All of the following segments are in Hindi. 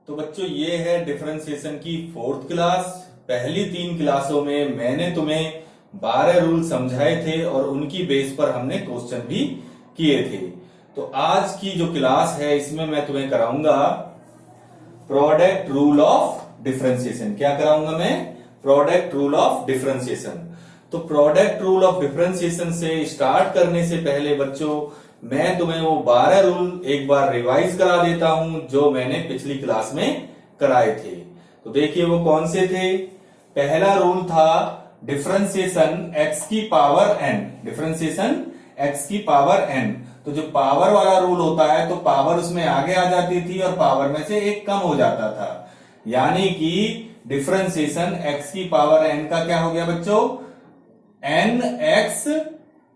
तो बच्चों ये है डिफरेंशिएशन की फोर्थ क्लास। पहली 3 क्लासों में मैंने तुम्हें 12 रूल समझाए थे और उनकी बेस पर हमने क्वेश्चन भी किए थे। तो आज की जो क्लास है इसमें मैं तुम्हें कराऊंगा प्रोडक्ट रूल ऑफ डिफरेंशिएशन। क्या कराऊंगा मैं? Product rule of differentiation. तो प्रोडक्ट रूल ऑफ डिफरेंशिएशन से स्टार्ट करने से पहले बच्चों मैं तुम्हें वो 12 रूल एक बार रिवाइज करा देता हूं जो मैंने पिछली क्लास में कराए थे। तो देखिए वो कौन से थे। पहला रूल था डिफरेंशिएशन x की पावर n। डिफरेंशिएशन x की पावर n। तो जो पावर वाला रूल होता है तो पावर उसमें आगे आ जाती थी और पावर में से एक कम हो जाता था, यानी कि डिफरेंशिएशन x की पावर n का क्या हो गया बच्चों? n x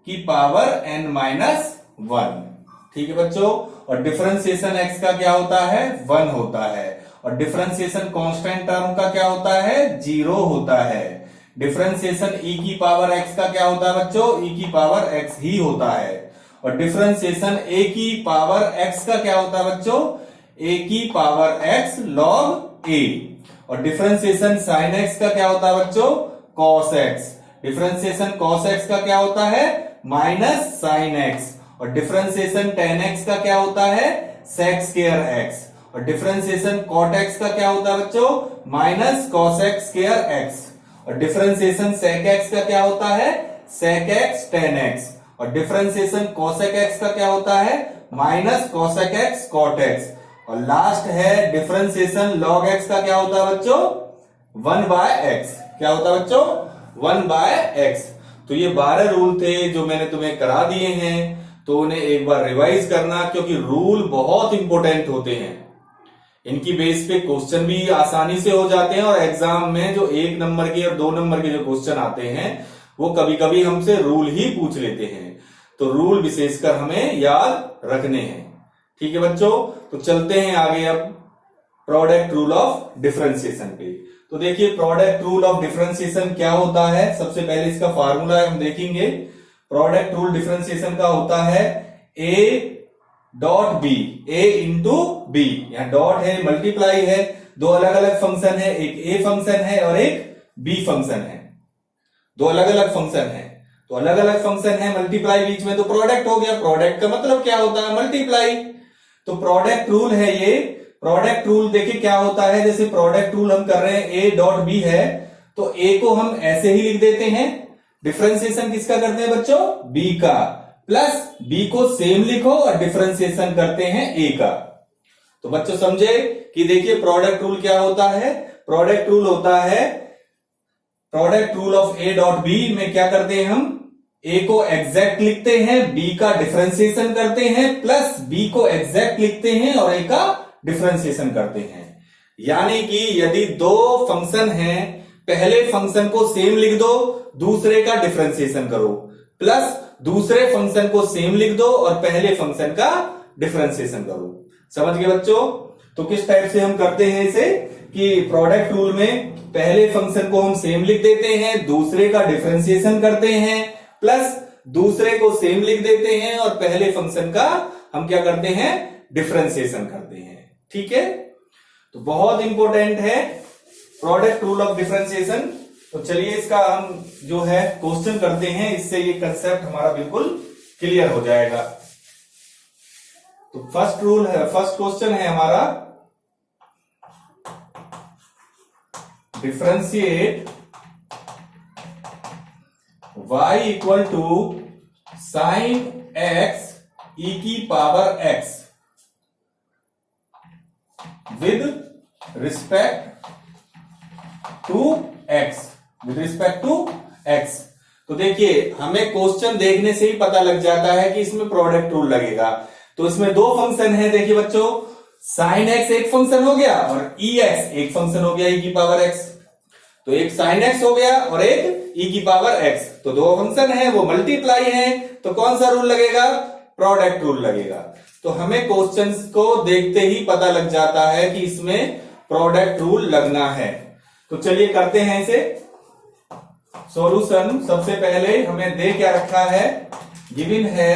की पावर n माइनस 1। ठीक है बच्चों। और डिफरेंशिएशन x का क्या होता है? 1 होता है। और डिफरेंशिएशन कांस्टेंट टर्म का क्या होता है? 0 होता है। डिफरेंशिएशन e की पावर x का क्या होता है बच्चों? e की पावर x ही होता है। और डिफरेंशिएशन a की पावर x का क्या होता है बच्चों? a की पावर x log a। और डिफरेंशिएशन sin x का क्या होता है बच्चों? cos x। Differentiation cos x का क्या होता है? Minus sin x। और डिफरेंशिएशन tan x का क्या होता है? sec square x। और डिफरेंशिएशन cot x का क्या होता है बच्चों? Minus cos x square x। और डिफरेंशिएशन sec x का क्या होता है? sec x tan x। और डिफरेंशिएशन cosec x का क्या होता है? Minus cosec x cot x। और लास्ट है डिफरेंशिएशन log x का क्या होता है बच्चों? 1/x। क्या होता है बच्चों? 1/x। तो ये 12 रूल थे जो मैंने तुम्हें करा दिए हैं, तो उन्हें एक बार रिवाइज करना क्योंकि रूल बहुत इंपॉर्टेंट होते हैं। इनकी बेस पे क्वेश्चन भी आसानी से हो जाते हैं और एग्जाम में जो 1 नंबर के और 2 नंबर के जो क्वेश्चन आते हैं वो कभी कभी हमसे रूल ही पूछ लेते हैं। तो रूल विशेषकर हमें याद रखने हैं। ठीक है बच्चों। तो चलते हैं आगे अब प्रोडक्ट रूल ऑफ डिफरेंशिएशन पे। तो देखिए प्रोडक्ट रूल ऑफ डिफरेंशिएशन क्या होता है। सबसे पहले इसका फार्मूला हम देखेंगे। प्रोडक्ट रूल डिफरेंशिएशन का होता है a dot b, a into b. यहां डॉट है, मल्टीप्लाई है, दो अलग अलग फंक्शन है, एक a फंक्शन है और एक b फंक्शन है। दो अलग अलग फंक्शन है तो अलग अलग फंक्शन है, मल्टीप्लाई बीच में तो प्रोडक्ट हो गया। प्रोडक्ट का मतलब क्या होता है? मल्टीप्लाई। तो प्रोडक्ट रूल है ये। प्रोडक्ट रूल देखिए क्या होता है। जैसे प्रोडक्ट रूल हम कर रहे हैं a डॉट बी है तो a को हम ऐसे ही लिख देते हैं। डिफरेंशिएशन किसका करते हैं बच्चों? b का। प्लस b को सेम लिखो और डिफरेंशिएशन करते हैं a का। तो बच्चों समझे कि देखिए प्रोडक्ट रूल क्या होता है। प्रोडक्ट रूल होता है product rule of a dot b में क्या करते हैं हम? a को एग्जैक्ट लिखते हैं, b का डिफरेंशिएशन करते हैं, प्लस b को एग्जैक्ट लिखते हैं और a का डिफरेंशिएशन करते हैं। यानी कि यदि दो फंक्शन हैं, पहले फंक्शन को सेम लिख दो, दूसरे का डिफरेंशिएशन करो, प्लस दूसरे फंक्शन को सेम लिख दो और पहले फंक्शन का डिफरेंशिएशन करो। समझ गए बच्चों? तो किस टाइप से हम करते हैं इसे कि प्रोडक्ट रूल में पहले फंक्शन को हम सेम लिख देते हैं, दूसरे का डिफरेंशिएशन करते हैं, प्लस दूसरे को सेम लिख देते हैं और पहले फंक्शन का हम क्या करते हैं? डिफरेंशिएशन करते हैं। ठीक है। तो बहुत इंपॉर्टेंट है प्रोडक्ट रूल ऑफ डिफरेंशिएशन। तो चलिए इसका हम जो है क्वेश्चन करते हैं, इससे ये कंसेप्ट हमारा बिल्कुल क्लियर हो जाएगा। तो फर्स्ट रूल है, फर्स्ट क्वेश्चन है हमारा differentiate y equal to sine x e की power x with respect to x। With respect to x। तो देखिए हमें क्वेश्चन देखने से ही पता लग जाता है कि इसमें प्रोडक्ट रूल लगेगा। तो इसमें दो फंक्शन है। देखिए बच्चों साइन x एक फंक्शन हो गया और ex एक फंक्शन हो गया, e की पावर x। तो एक साइन x हो गया और एक e की पावर x। तो दो फंक्शन है, वो मल्टीप्लाई है, तो कौन सा रूल लगेगा? प्रोडक्ट रूल लगेगा। तो हमें क्वेश्चंस को देखते ही पता लग जाता है कि इसमें प्रोडक्ट रूल लगना है। तो चलिए करते हैं इसे सॉल्यूशन। सबसे पहले हमें दे क्या रखा है? गिवन है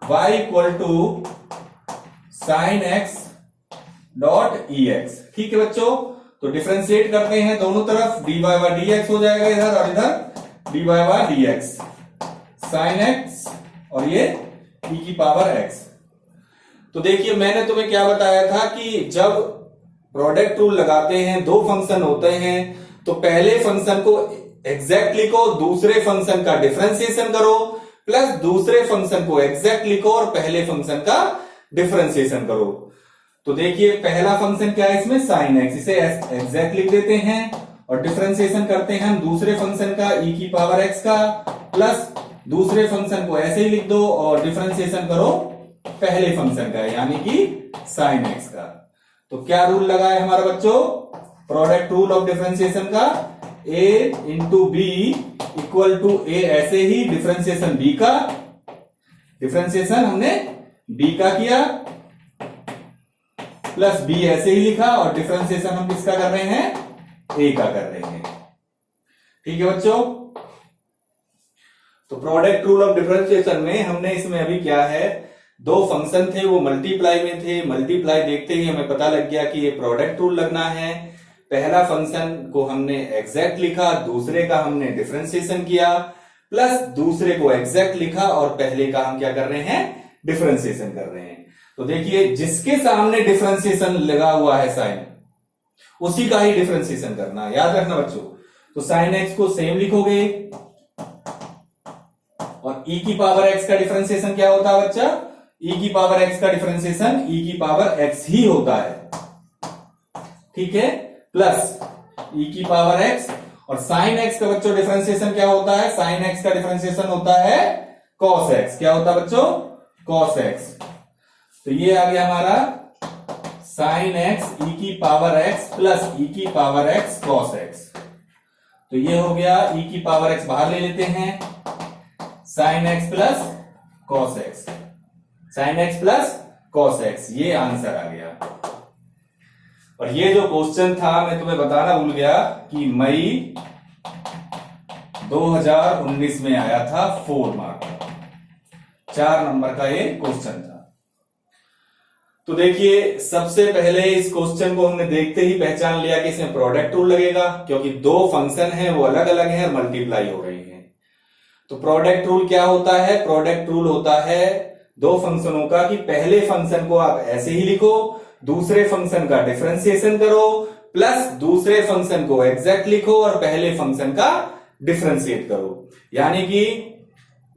y equal to sine x dot e x. ठीक है बच्चों, तो डिफरेंशिएट करते हैं दोनों तरफ, dy बाय डी एक्स हो जाएगा इधर, और इधर dy by d x sine x, और ये e की पावर x। तो देखिए मैंने तुम्हें क्या बताया था कि जब प्रोडक्ट रूल लगाते हैं, दो फंक्शन होते हैं, तो पहले फंक्शन को एग्जैक्ट लिखो, दूसरे फंक्शन का डिफरेंशिएशन करो, प्लस दूसरे फंक्शन को एग्जैक्ट लिखो और पहले फंक्शन का डिफरेंशिएशन करो। तो देखिए पहला फंक्शन क्या है इसमें, साइन एक्स, इसे एग्जैक्ट लिख देते हैं और डिफरेंशिएशन करते हैं हम दूसरे फंक्शन का e की पावर x का, प्लस दूसरे फंक्शन को ऐसे ही लिख दो और डिफरेंशिएशन करो पहले फंक्शन का यानी कि साइन एक्स का। तो क्या रूल लगा है हमारा बच्चों, प्रोडक्ट रूल ऑफ डिफरेंशिएशन का, a into b equal to a, ऐसे ही डिफरेंशिएशन b का, डिफरेंशिएशन हमने b का किया प्लस b ऐसे ही लिखा, और डिफरेंशिएशन हम किसका कर रहे हैं, a का कर रहे हैं। ठीक है बच्चों, तो प्रोडक्ट रूल ऑफ डिफरेंशिएशन में हमने इसमें अभी क्या है, दो फंक्शन थे वो मल्टीप्लाई में थे, मल्टीप्लाई देखते ही हमें पता लग गया कि ये प्रोडक्ट रूल लगना है। पहला फंक्शन को हमने एग्जैक्ट लिखा, दूसरे का हमने डिफरेंशिएशन किया, प्लस दूसरे को एग्जैक्ट लिखा और पहले का हम क्या कर रहे हैं, डिफरेंशिएशन कर रहे हैं। तो देखिए जिसके सामने डिफरेंशिएशन लगा हुआ है साइन, उसी का ही डिफरेंशिएशन करना, याद रखना बच्चों। तो साइन एक्स को सेम लिखोगे, और e की पावर x का डिफरेंशिएशन क्या होता है बच्चा, e की पावर x का डिफरेंशिएशन e की पावर x ही होता है। ठीक है, प्लस e की पावर x, और साइन x का बच्चों डिफरेंशिएशन क्या होता है, साइन x का डिफरेंशिएशन होता है cos x। क्या होता है बच्चों, cos x। तो ये आ गया हमारा साइन x e की पावर x प्लस e की पावर x cos x। तो ये हो गया e की पावर x बाहर ले लेते हैं, sine x plus cos x, sine x plus cos x, ये आंसर आ गया। और ये जो क्वेश्चन था मैं तुम्हें बताना भूल गया कि मई 2019 में आया था, 4 मार्क का, 4 नंबर का ये क्वेश्चन था। तो देखिए सबसे पहले इस क्वेश्चन को हमने देखते ही पहचान लिया कि इसमें प्रोडक्ट रूल लगेगा, क्योंकि दो फंक्शन हैं वो अलग अलग हैं और मल्टीप्लाई हो रही हैं। तो प्रोडक्ट रूल क्या होता है, प्रोडक्ट रूल होता है दो फंक्शनों का कि पहले फंक्शन को आप ऐसे ही लिखो, दूसरे फंक्शन का डिफरेंशिएशन करो, प्लस दूसरे फंक्शन को एग्जैक्ट लिखो और पहले फंक्शन का डिफरेंशिएट करो। यानी कि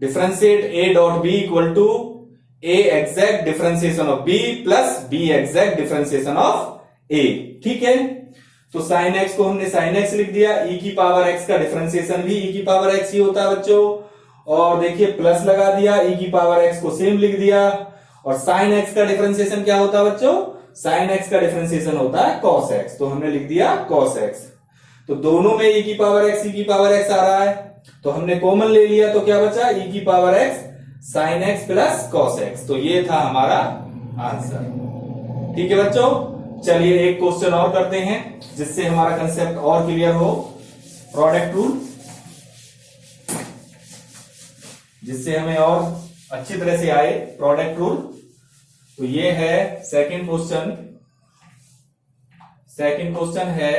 differentiate a dot b equal to a exact differentiation of b plus b exact differentiation of a। ठीक है, तो साइन x को हमने साइन x लिख दिया, e की पावर x का डिफरेंशिएशन भी e की पावर x ही होता है बच्चों, और देखिए प्लस लगा दिया, e की पावर x को सेम लिख दिया, और साइन x का डिफरेंशिएशन क्या होता है बच्चों, साइन x का डिफरेंशिएशन होता है cos x, तो हमने लिख दिया cos x। तो दोनों में e की पावर x, e की पावर x आ रहा है, तो हमने कॉमन ले लिया, तो क्या बचा, e की power x sine x plus cos x। तो ये था हमारा आंसर। ठीक है बच्चों, चलिए एक क्वेश्चन और करते हैं जिससे हमारा कंसेप्ट और क्लियर हो, प्रोडक्ट रूल, जिससे हमें और अच्छी तरह से आए प्रोडक्ट रूल। तो ये है सेकंड क्वेश्चन। सेकंड क्वेश्चन है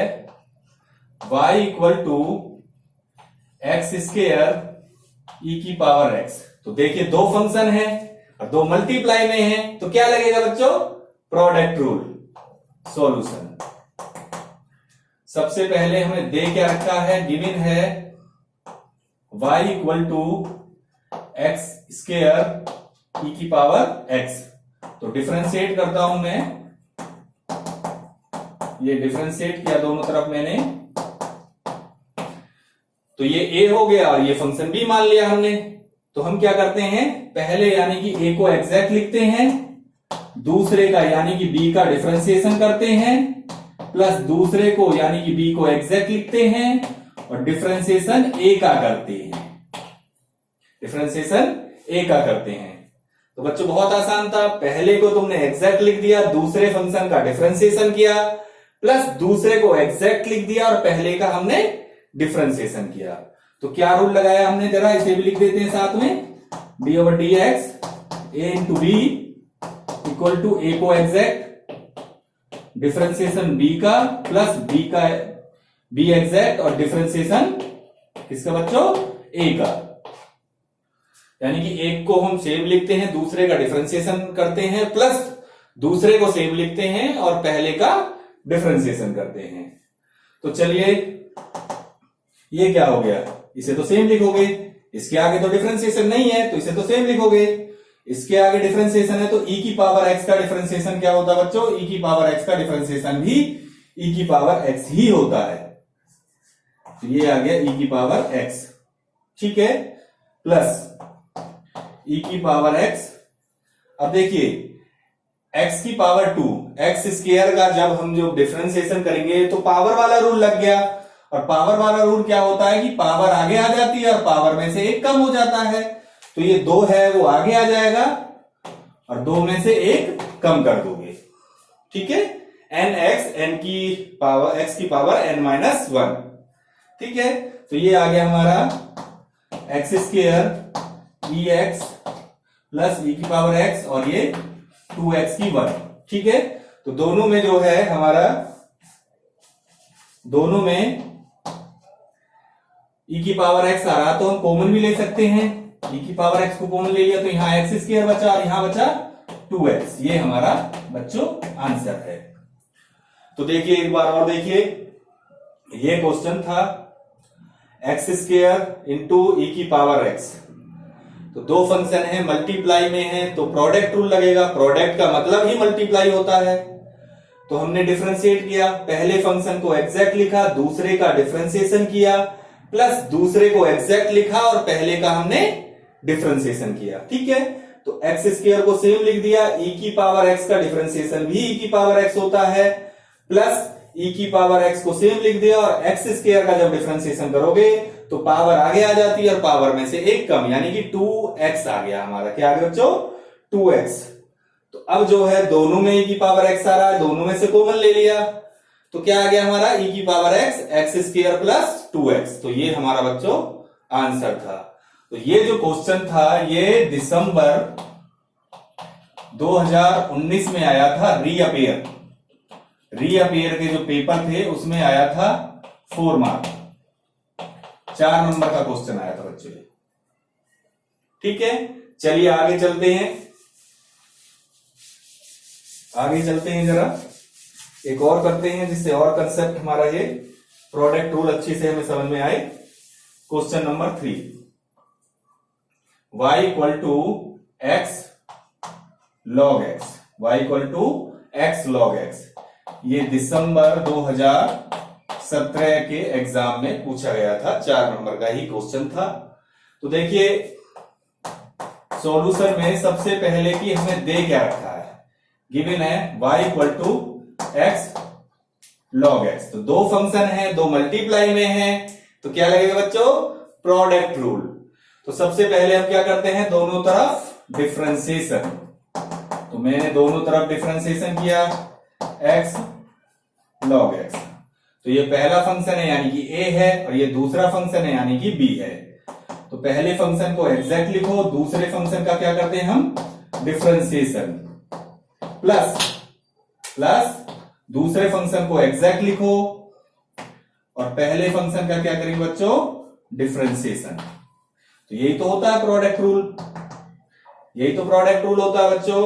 y equal to x square e की पावर x। तो देखिए दो फंक्शन है और दो मल्टीप्लाई में है, तो क्या लगेगा बच्चों, प्रोडक्ट रूल। सॉल्यूशन, सबसे पहले हमें दे क्या रखा है, गिवन है y equal to x square e की पावर x। तो डिफरेंशिएट करता हूं मैं, ये डिफरेंशिएट किया दोनों तरफ मैंने, तो ये a हो गया और ये फंक्शन b मान लिया हमने। तो हम क्या करते हैं, पहले यानी कि a को एग्जैक्ट लिखते हैं, दूसरे का यानी कि b का डिफरेंशिएशन करते हैं, प्लस दूसरे को यानी कि b को एग्जैक्ट लिखते हैं और डिफरेंशिएशन a का करते हैं, डिफरेंशिएशन a का करते हैं। तो बच्चों बहुत आसान था, पहले को तुमने एग्जैक्ट लिख दिया, दूसरे फंक्शन का डिफरेंशिएशन किया, प्लस दूसरे को एग्जैक्ट लिख दिया और पहले का हमने डिफरेंशिएशन किया। तो क्या रूल लगाया हमने, जरा इसे भी लिख देते हैं साथ में, d over d x a into b equal to a को एग्जैक्ट डिफरेंशिएशन बी का प्लस बी एग्जैक्ट और डिफरेंशिएशन किसका बच्चों, ए का। यानी कि एक को हम सेम लिखते हैं, दूसरे का डिफरेंशिएशन करते हैं, प्लस दूसरे को सेम लिखते हैं और पहले का डिफरेंशिएशन करते हैं। तो चलिए ये क्या हो गया, इसे तो सेम लिखोगे, इसके आगे तो डिफरेंशिएशन नहीं है तो इसे तो सेम लिखोगे, इसके आगे डिफरेंशिएशन है तो e की पावर x का डिफरेंशिएशन क्या होता है बच्चों, e की पावर x का डिफरेंशिएशन भी e की पावर x ही होता है। तो ये आ गया e की पावर x, ठीक है, प्लस e की पावर x। अब देखिए x की पावर 2, x स्क्वायर का जब हम जो डिफरेंशिएशन करेंगे तो पावर वाला रूल लग गया, और पावर वाला रूल क्या होता है कि पावर आगे आ जाती है और पावर में से एक कम हो जाता है। तो ये 2 है वो आगे आ जाएगा और 2 में से 1 कम कर दोगे, ठीक है। x की पावर n-1, ठीक है। तो ये आ गया हमारा एक्स स्क्वायर ई एक्स प्लस ई की पावर x और ये 2x की 1, ठीक है। तो दोनों में जो है हमारा, दोनों में e की पावर x आ रहा तो हम कॉमन भी ले सकते हैं, e की पावर x को कॉमन ले लिया तो यहां एक्स स्क्वायर बचा और यहां बचा 2x। ये हमारा बच्चों आंसर है। तो देखिए एक बार और देखिए, ये क्वेश्चन था एक्स स्क्वायर इंटू ई की पावर x। तो दो फंक्शन है, मल्टीप्लाई में है तो प्रोडक्ट रूल लगेगा, प्रोडक्ट का मतलब ही मल्टीप्लाई होता है। तो हमने डिफरेंशिएट किया, पहले फंक्शन को एग्जैक्ट लिखा, दूसरे का डिफरेंशिएशन किया, प्लस दूसरे को एग्जैक्ट लिखा और पहले का हमने डिफरेंशिएशन किया, ठीक है। तो एक्स स्क्वायर को सेम लिख दिया, e की पावर x का डिफरेंशिएशन भी e की पावर x होता है, प्लस e की पावर x को सेम लिख दिया और एक्स स्क्वायर का जब डिफरेंशिएशन करोगे तो पावर आगे आ जाती है और पावर में से एक कम, यानी कि 2x आ गया हमारा। क्या आ गया बच्चों, 2x। तो अब जो है दोनों में e की पावर x आ रहा है, दोनों में से कॉमन ले लिया तो क्या आ गया हमारा, e की power x x square plus 2x। तो ये हमारा बच्चों आंसर था। तो ये जो क्वेश्चन था ये दिसंबर 2019 में आया था, रीअपियर के जो पेपर थे उसमें आया था 4 मार्क, 4 नंबर का क्वेश्चन आया था बच्चों, ठीक है। चलिए आगे चलते हैं जरा, एक और करते हैं जिससे और कंसेप्ट हमारा ये प्रोडक्ट रूल अच्छे से हमें समझ में आए। Question number 3, y equal to x log x, y equal to x log x. ये दिसंबर 2017 के एग्जाम में पूछा गया था, 4 नंबर का ही क्वेश्चन था। तो देखिए सॉल्यूशन में सबसे पहले कि हमें दे क्या रखा है, गिवन है y equal to x log x. तो दो फंक्शन है, दो मल्टीप्लाई में है तो क्या लगेगा बच्चों, प्रोडक्ट रूल। तो सबसे पहले हम क्या करते हैं, दोनों तरफ डिफरेंशिएशन। तो मैंने दोनों तरफ डिफरेंशिएशन किया एक्स लॉग एक्स। तो ये पहला फंक्शन है यानी कि a है और ये दूसरा फंक्शन है यानी कि b है। तो पहले फंक्शन को एग्जैक्ट लिखो, दूसरे फंक्शन का क्या करते हैं हम, डिफरेंशिएशन, प्लस दूसरे फंक्शन को एग्जैक्ट लिखो और पहले फंक्शन का क्या करेंगे बच्चों, डिफरेंशिएशन। तो यही तो होता है प्रोडक्ट रूल, यही तो प्रोडक्ट रूल होता है बच्चों,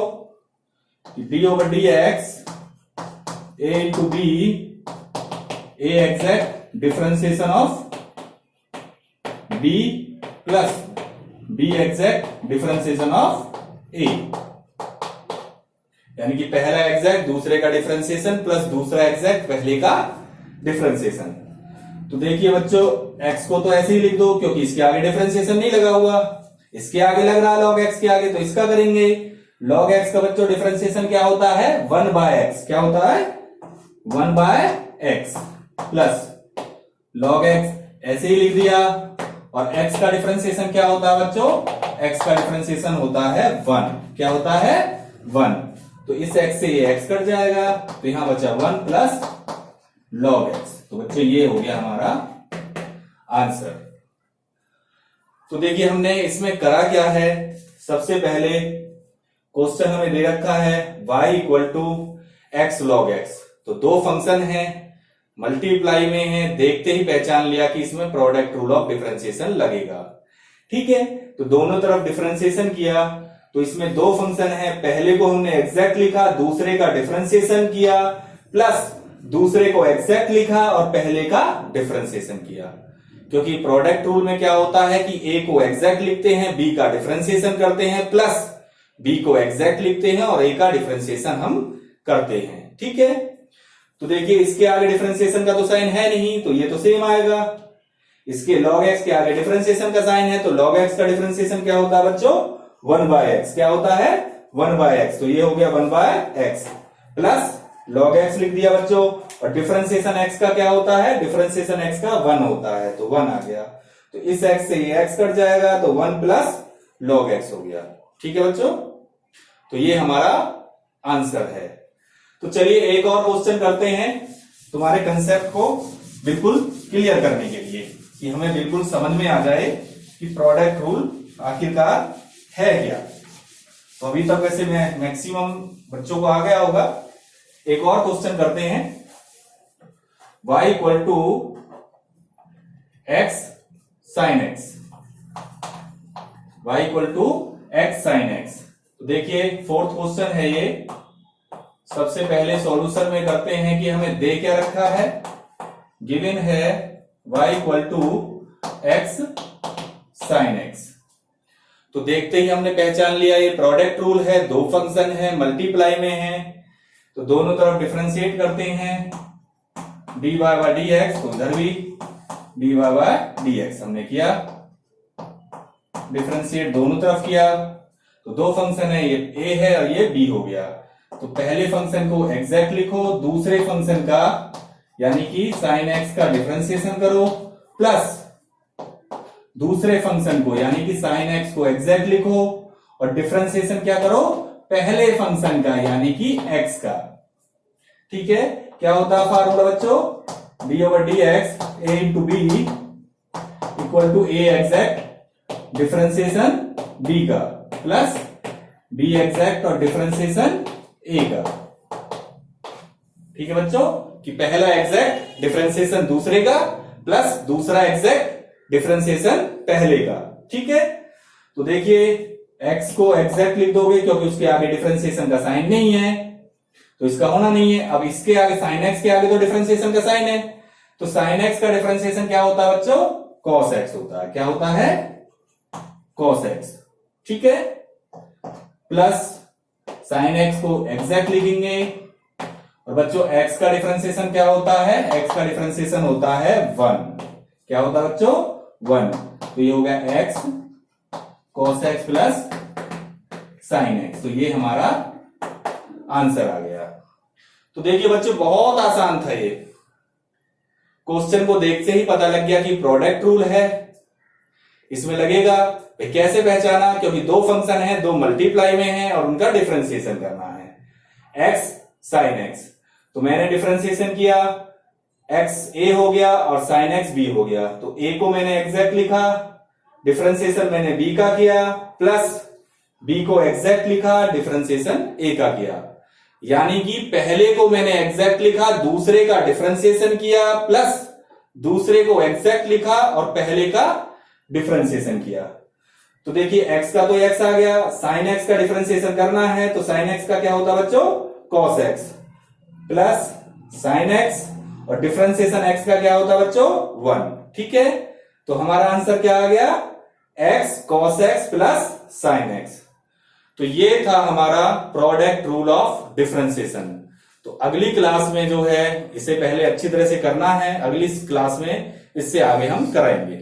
d over d x a into b, a exact differentiation of b plus b exact differentiation of a. यानी कि पहला एग्जैक्ट दूसरे का डिफरेंशिएशन प्लस दूसरा एग्जैक्ट पहले का डिफरेंशिएशन। तो देखिए बच्चों x को तो ऐसे ही लिख दो क्योंकि इसके आगे डिफरेंशिएशन नहीं लगा हुआ, इसके आगे लग रहा log x के आगे, तो इसका करेंगे। log x का बच्चों डिफरेंशिएशन क्या होता है, 1/x। क्या होता है, 1/x प्लस log x ऐसे ही लिख दिया। और x का डिफरेंशिएशन क्या होता है बच्चों, x का डिफरेंशिएशन होता है 1। क्या होता है, 1। तो इस x से ये x कट जाएगा तो यहां बचा 1 प्लस log x। तो बच्चों ये हो गया हमारा आंसर। तो देखिए हमने इसमें करा क्या है, सबसे पहले क्वेश्चन हमें दे रखा है y equal to x log x. तो दो फंक्शन है, मल्टीप्लाई में है, देखते ही पहचान लिया कि इसमें प्रोडक्ट रूल ऑफ डिफरेंशिएशन लगेगा। ठीक है, तो दोनों तरफ डिफरेंशिएशन किया, तो इसमें दो फंक्शन है, पहले को हमने एग्जैक्ट लिखा, दूसरे का डिफरेंशिएशन किया, प्लस दूसरे को एग्जैक्ट लिखा और पहले का डिफरेंशिएशन किया। क्योंकि प्रोडक्ट रूल में क्या होता है कि ए को एग्जैक्ट लिखते हैं, बी का डिफरेंशिएशन करते हैं, प्लस बी को एग्जैक्ट लिखते हैं और ए का डिफरेंशिएशन हम करते हैं। ठीक है, तो देखिए इसके आगे डिफरेंशिएशन का तो साइन है नहीं, तो ये तो सेम आएगा। इसके log x के आगे डिफरेंशिएशन का साइन है, तो log x का डिफरेंशिएशन क्या होता है बच्चों? 1/x। क्या होता है? 1/x। तो ये हो गया 1/x प्लस log x लिख दिया बच्चों, और डिफरेंशिएशन x का क्या होता है? डिफरेंशिएशन x का 1 होता है, तो 1 आ गया। तो इस x से ये x कट जाएगा, तो 1 प्लस log x हो गया। ठीक है बच्चों, तो ये हमारा आंसर है। तो चलिए एक और क्वेश्चन करते हैं तुम्हारे कंसेप्ट को बिल्कुल क्लियर करने के लिए, कि हमें बिल्कुल समझ में आ जाए कि प्रोडक्ट रूल आखिरकार है क्या। तो अभी तक वैसे मैक्सिमम बच्चों को आ गया होगा। एक और क्वेश्चन करते हैं, y equal to x sine x, y equal to x sine x। तो देखिए फोर्थ क्वेश्चन है ये। सबसे पहले सॉल्यूशन में करते हैं कि हमें दे क्या रखा है, गिवन है y equal to x sine x। तो देखते ही हमने पहचान लिया ये प्रोडक्ट रूल है, दो फंक्शन है, मल्टीप्लाई में है, तो दोनों तरफ डिफरेंशिएट करते हैं, dy बाय dx, तो उधर भी dy बाय dx हमने किया, डिफरेंशिएट दोनों तरफ किया। तो दो फंक्शन है, ये a है और ये b हो गया। तो पहले फंक्शन को एग्जैक्ट लिखो, दूसरे फंक्शन का यानी कि साइन x का डिफरेंशिएशन करो, प्लस दूसरे फंक्शन को यानी कि साइन x को एग्जैक्ट लिखो और डिफरेंशिएशन क्या करो? पहले फंक्शन का यानी कि x का। ठीक है, क्या होता है फार्मूला बच्चों? d/dx a into b equal to a exact differentiation b का प्लस b एग्जैक्ट और डिफरेंशिएशन a का। ठीक है बच्चों, कि पहला एग्जैक्ट डिफरेंशिएशन दूसरे का प्लस दूसरा एग्जैक्ट डिफरेंशिएशन पहले का। ठीक है, तो देखिए x को एग्जैक्ट लिख दोगे क्योंकि उसके आगे डिफरेंशिएशन का साइन नहीं है, तो इसका होना नहीं है। अब इसके आगे साइन x के आगे तो डिफरेंशिएशन का साइन है, तो साइन x का डिफरेंशिएशन क्या होता है बच्चों? cos x होता है। क्या होता है? cos x। ठीक है, प्लस साइन x को एग्जैक्ट लिखेंगे, और बच्चों x का डिफरेंशिएशन क्या होता है? x का डिफरेंशिएशन होता है 1। क्या होता है बच्चों? 1। तो ये हो गया x cos x plus sign x। तो ये हमारा आंसर आ गया। तो देखिए बच्चों बहुत आसान था ये क्वेश्चन, को देखते ही पता लग गया कि प्रोडक्ट रूल है इसमें लगेगा। कैसे पहचाना? क्योंकि दो फंक्शन है, दो मल्टीप्लाई में है और उनका डिफरेंशिएशन करना है, x साइन x। तो मैंने डिफरेंशिएशन किया, x a हो गया और साइन x b हो गया। तो a को मैंने एग्जैक्ट लिखा, डिफरेंशिएशन मैंने b का किया, प्लस b को एग्जैक्ट लिखा, डिफरेंशिएशन a का किया। यानी कि पहले को मैंने एग्जैक्ट लिखा, दूसरे का डिफरेंशिएशन किया, प्लस दूसरे को एग्जैक्ट लिखा और पहले का डिफरेंशिएशन किया। तो देखिए x का तो x आ गया, साइन x का डिफरेंशिएशन करना है, तो साइन x का क्या होता है बच्चों? cos x plus sign x, और डिफरेंशिएशन x का क्या होता है बच्चों? 1। ठीक है, तो हमारा आंसर क्या आ गया? x cos x plus sign x। तो ये था हमारा प्रोडक्ट रूल ऑफ डिफरेंशिएशन। तो अगली क्लास में जो है इसे पहले अच्छी तरह से करना है, अगली क्लास में इससे आगे हम कराएंगे।